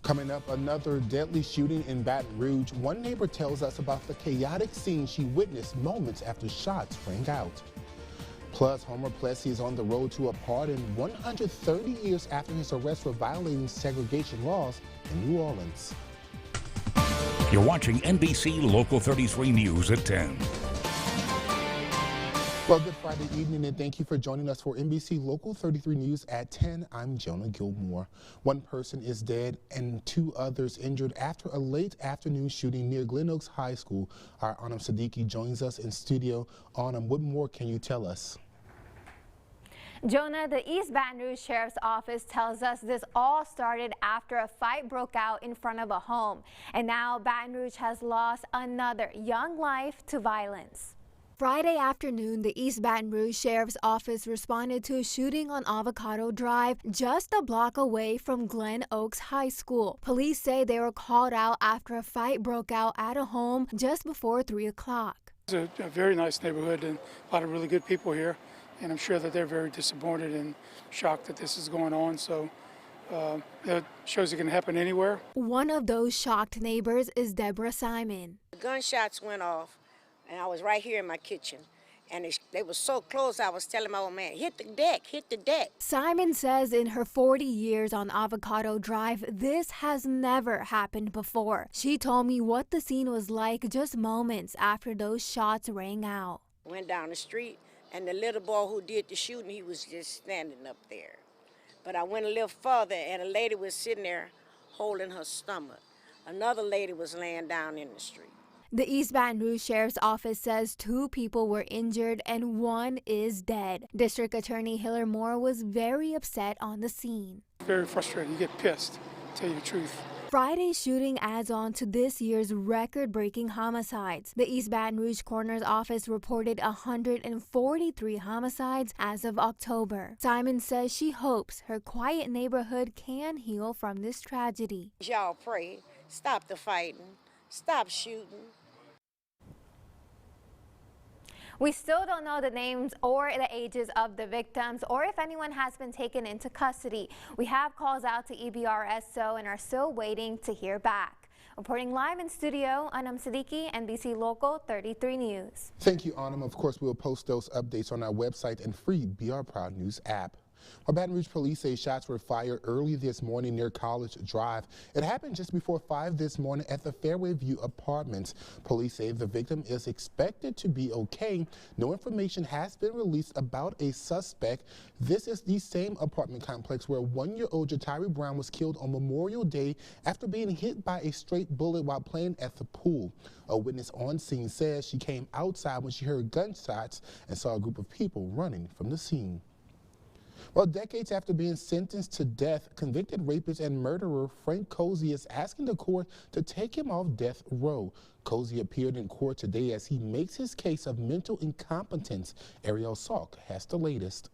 Coming up, another deadly shooting in Baton Rouge. One neighbor tells us about the chaotic scene she witnessed moments after shots rang out. Plus, Homer Plessy is on the road to a pardon 130 years after his arrest for violating segregation laws in New Orleans. You're watching NBC Local 33 News at 10. Well, good Friday evening, and thank you for joining us for NBC Local 33 News at 10. I'm Jonah Gilmore. One person is dead and two others injured after a late afternoon shooting near Glen Oaks High School. Our Anam Siddiqui joins us in studio. Anam, what more can you tell us? Jonah, the East Baton Rouge Sheriff's Office tells us this all started after a fight broke out in front of a home. And now Baton Rouge has lost another young life to violence. Friday afternoon, the East Baton Rouge Sheriff's Office responded to a shooting on Avocado Drive, just a block away from Glen Oaks High School. Police say they were called out after a fight broke out at a home just before 3 o'clock. It's a very nice neighborhood and a lot of really good people here, and I'm sure that they're very disappointed and shocked that this is going on. So it shows it can happen anywhere. One of those shocked neighbors is Deborah Simon. The gunshots went off. And I was right here in my kitchen, and they were so close. I was telling my old man, hit the deck, hit the deck. Simon says in her 40 years on Avocado Drive, this has never happened before. She told me what the scene was like just moments after those shots rang out. Went down the street, and the little boy who did the shooting, he was just standing up there. But I went a little further, and a lady was sitting there holding her stomach. Another lady was laying down in the street. The East Baton Rouge Sheriff's Office says 2 people were injured and 1 is dead. District Attorney Hiller Moore was very upset on the scene. Very frustrating. You get pissed, to tell you the truth. Friday's shooting adds on to this year's record-breaking homicides. The East Baton Rouge Coroner's Office reported 143 homicides as of October. Simon says she hopes her quiet neighborhood can heal from this tragedy. Y'all pray, stop the fighting, stop shooting. We still don't know the names or the ages of the victims or if anyone has been taken into custody. We have calls out to EBRSO and are still waiting to hear back. Reporting live in studio, Anam Siddiqui, NBC Local 33 News. Thank you, Anam. Of course, we'll post those updates on our website and free BR Proud News app. Well, Baton Rouge police say shots were fired early this morning near College Drive. It happened just before 5 this morning at the Fairway View Apartments. Police say the victim is expected to be okay. No information has been released about a suspect. This is the same apartment complex where 1-year-old Jatari Brown was killed on Memorial Day after being hit by a straight bullet while playing at the pool. A witness on scene says she came outside when she heard gunshots and saw a group of people running from the scene. Well, decades after being sentenced to death, convicted rapist and murderer Frank Cozy is asking the court to take him off death row. Cozy appeared in court today as he makes his case of mental incompetence. Ariel Salk has the latest.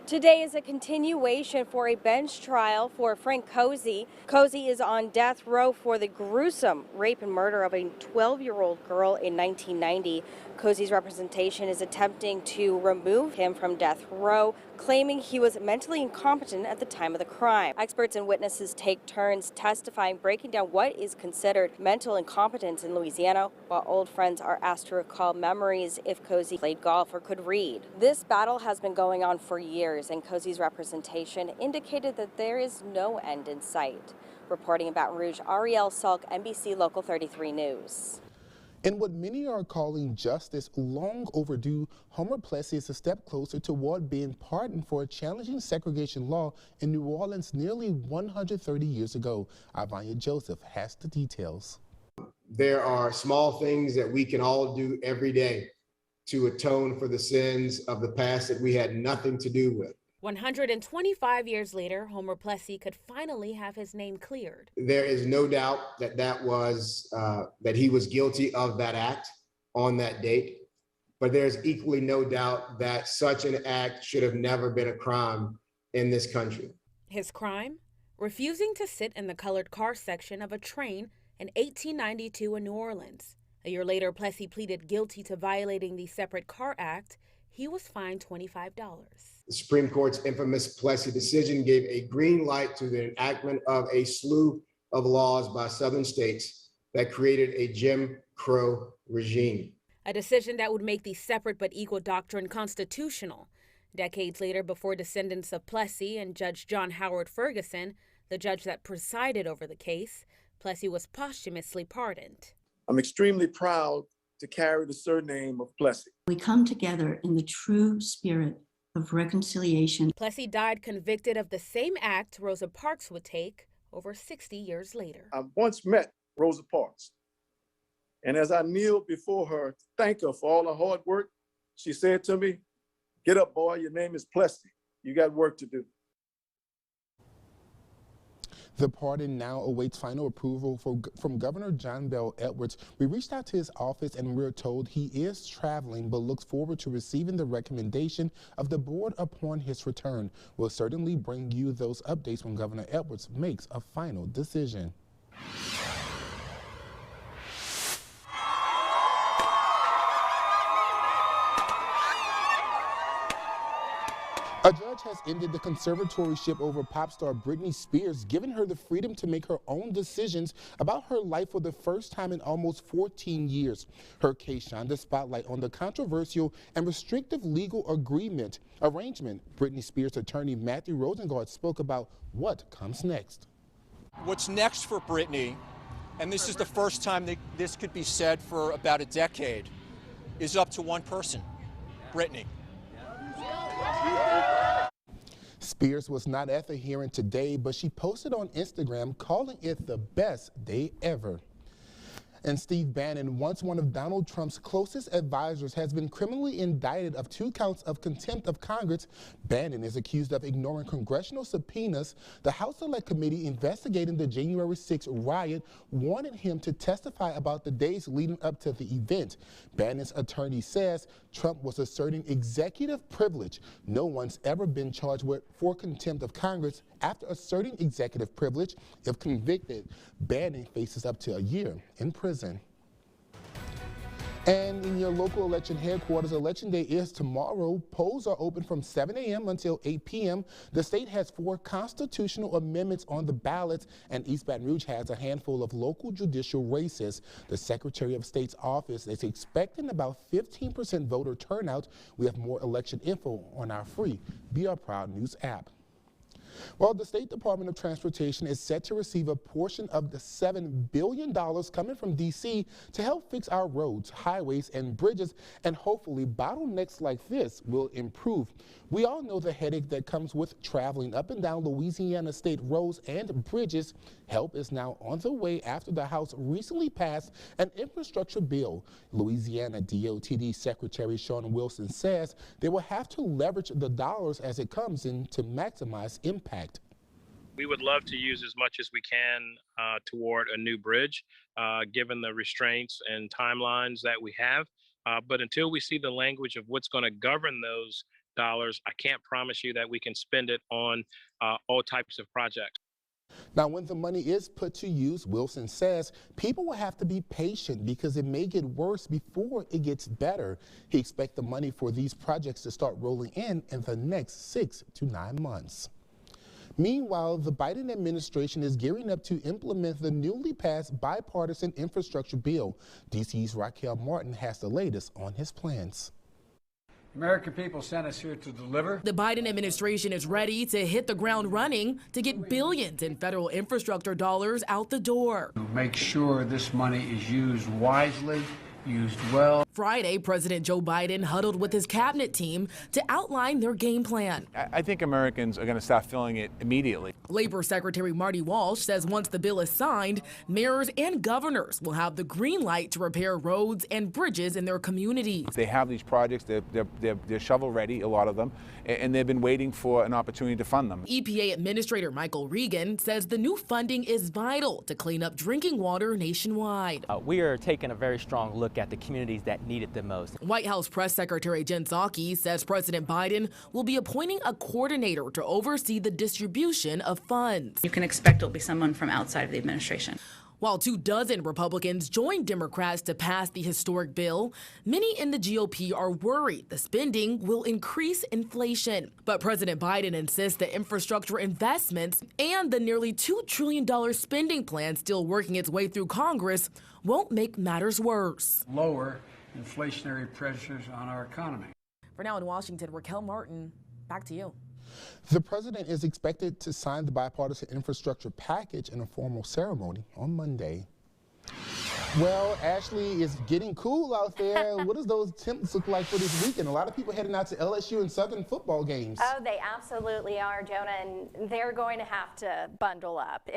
Today is a continuation for a bench trial for Frank Cozy. Cozy is on death row for the gruesome rape and murder of a 12-year-old girl in 1990. Cozy's representation is attempting to remove him from death row, claiming he was mentally incompetent at the time of the crime. Experts and witnesses take turns testifying, breaking down what is considered mental incompetence in Louisiana, while old friends are asked to recall memories if Cozy played golf or could read. This battle has been going on for years, and Cozy's representation indicated that there is no end in sight. Reporting in Baton Rouge, Ariel Salk, NBC Local 33 News. In what many are calling justice long overdue, Homer Plessy is a step closer toward being pardoned for challenging segregation law in New Orleans nearly 130 years ago. Ivania Joseph has the details. There are small things that we can all do every day to atone for the sins of the past that we had nothing to do with. 125 years later, Homer Plessy could finally have his name cleared. There is no doubt that that he was guilty of that act on that date, but there's equally no doubt that such an act should have never been a crime in this country. His crime? Refusing to sit in the colored car section of a train in 1892 in New Orleans. A year later, Plessy pleaded guilty to violating the Separate Car Act. He was fined $25. The Supreme Court's infamous Plessy decision gave a green light to the enactment of a slew of laws by southern states that created a Jim Crow regime. A decision that would make the separate but equal doctrine constitutional. Decades later, before descendants of Plessy and Judge John Howard Ferguson, the judge that presided over the case, Plessy was posthumously pardoned. I'm extremely proud to carry the surname of Plessy. We come together in the true spirit of reconciliation. Plessy died convicted of the same act Rosa Parks would take over 60 years later. I once met Rosa Parks, and as I kneeled before her to thank her for all her hard work, she said to me, "Get up, boy, your name is Plessy. You got work to do." The pardon now awaits final approval from Governor John Bel Edwards. We reached out to his office and we're told he is traveling but looks forward to receiving the recommendation of the board upon his return. We'll certainly bring you those updates when Governor Edwards makes a final decision. A judge has ended the conservatorship over pop star Britney Spears, giving her the freedom to make her own decisions about her life for the first time in almost 14 years. Her case shined the spotlight on the controversial and restrictive legal arrangement. Britney Spears' attorney Matthew Rosengart spoke about what comes next. What's next for Britney, and this is the first time that this could be said for about a decade, is up to one person, Britney. Spears was not at the hearing today, but she posted on Instagram calling it the best day ever. And Steve Bannon, once one of Donald Trump's closest advisors, has been criminally indicted of 2 counts of contempt of Congress. Bannon is accused of ignoring congressional subpoenas. The House Select Committee investigating the January 6th riot wanted him to testify about the days leading up to the event. Bannon's attorney says Trump was asserting executive privilege. No one's ever been charged for contempt of Congress after asserting executive privilege. If convicted, Bannon faces up to a year in prison. And in your local election headquarters, Election Day is tomorrow. Polls are open from 7 a.m. until 8 p.m. The state has 4 constitutional amendments on the ballots, and East Baton Rouge has a handful of local judicial races. The Secretary of State's office is expecting about 15% voter turnout. We have more election info on our free Be Our Proud News app. Well, the State Department of Transportation is set to receive a portion of the $7 billion coming from D.C. to help fix our roads, highways, and bridges, and hopefully bottlenecks like this will improve. We all know the headache that comes with traveling up and down Louisiana state roads and bridges. Help is now on the way after the House recently passed an infrastructure bill. Louisiana DOTD Secretary Shawn Wilson says they will have to leverage the dollars as it comes in to maximize impact. We would love to use as much as we can toward a new bridge, given the restraints and timelines that we have. But until we see the language of what's going to govern those dollars, I can't promise you that we can spend it on all types of projects. Now, when the money is put to use, Wilson says people will have to be patient because it may get worse before it gets better. He expects the money for these projects to start rolling in the next 6 to 9 months. Meanwhile, the Biden administration is gearing up to implement the newly passed bipartisan infrastructure bill. DC's Raquel Martin has the latest on his plans. American people sent us here to deliver. The Biden administration is ready to hit the ground running to get billions in federal infrastructure dollars out the door. Make sure this money is used wisely, used well. Friday, President Joe Biden huddled with his cabinet team to outline their game plan. I think Americans are going to start feeling it immediately. Labor Secretary Marty Walsh says once the bill is signed, mayors and governors will have the green light to repair roads and bridges in their communities. They have these projects, they're shovel ready, a lot of them, and they've been waiting for an opportunity to fund them. EPA Administrator Michael Regan says the new funding is vital to clean up drinking water nationwide. We are taking a very strong look at the communities that need it the most. White House Press Secretary Jen Psaki says President Biden will be appointing a coordinator to oversee the distribution of funds. You can expect it'll be someone from outside of the administration. While 24 Republicans joined Democrats to pass the historic bill, many in the GOP are worried the spending will increase inflation. But President Biden insists the infrastructure investments and the nearly $2 trillion spending plan still working its way through Congress won't make matters worse. Lower inflationary pressures on our economy. For now in Washington, Raquel Martin, back to you. The president is expected to sign the bipartisan infrastructure package in a formal ceremony on Monday. Well, Ashley, it's getting cool out there. What does those temps look like for this weekend? A lot of people heading out to LSU and Southern football games. Oh, they absolutely are, Jonah, and they're going to have to bundle up.